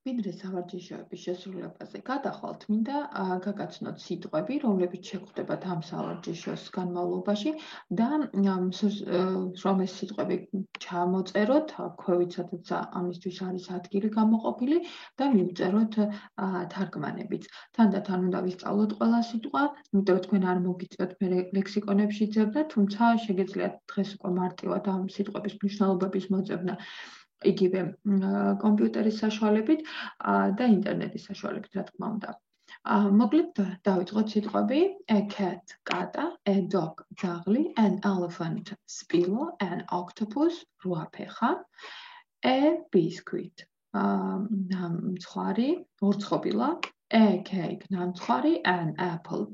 ვიდრე სავარჯიშოების შესრულებაზე გადახვალთ, მინდა გაგაცნოთ სიტყვები, რომლებიც შეგვხვდებათ ამ სავარჯიშოს განმავლობაში და რომ ეს სიტყვები ჩამოწეროთ, ქვევით, სადაც ამისთვის არის ადგილი გამოყოფილი და მივწეროთ თარგმანებიც. თანდათან უნდა ვისწავლოთ ყველა სიტყვა, იმიტომ რომ თქვენ არ მოგიწევთ მე ლექსიკონებში ძებნა, თუმცა შეგეძლიათ დღეს უკვე მარტივად ამ სიტყვების მნიშვნელობების მოძებნა. იგივე კომპიუტერის საშუალებით და ინტერნეტის საშუალებით, რა თქმა უნდა. მოკლედ დავიწყოთ სიტყვები a cat კატა, a dog ძაღლი, an elephant სპილო, an octopus რუაფეხა, a biscuit ნამცხვარი, ორცხობილა, a cake ნამცხვარი, an apple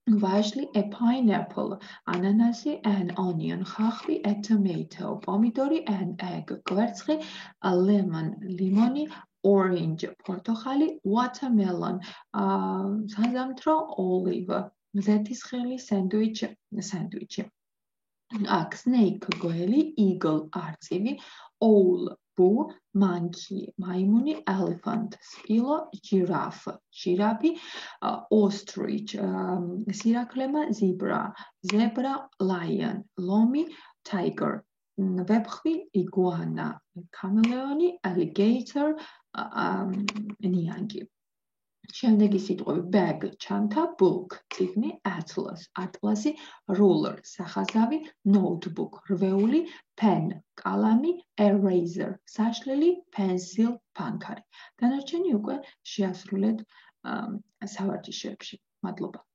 ვაშლი, a pineapple ანანასი, an onion ხახვი, a tomato პომიდორი, an egg კვერცხი, a lemon ლიმონი, orange პორტოხალი, watermelon საზამთრო, olive ზეთისხილი, სანდვიჩი. აქ snake გველი, eagle არწივი, owl ბუ, monkey მაიმუნი, elephant სპილო, giraffe ჟირაფი, ostrich სირაქლემა, zebra lion ლომი, tiger ვეფხვი, iguana ქამელეონი, alligator ნიანგი. შემდეგი სიტყვები bag ჩანთა, book წიგნი, atlas ატლასი, ruler სახაზავი, notebook რვეული, pen კალამი, eraser საშლელი, pencil ფანქარი. დანარჩენი უკვე შეასრულეთ სავარჯიშოებში. მადლობა.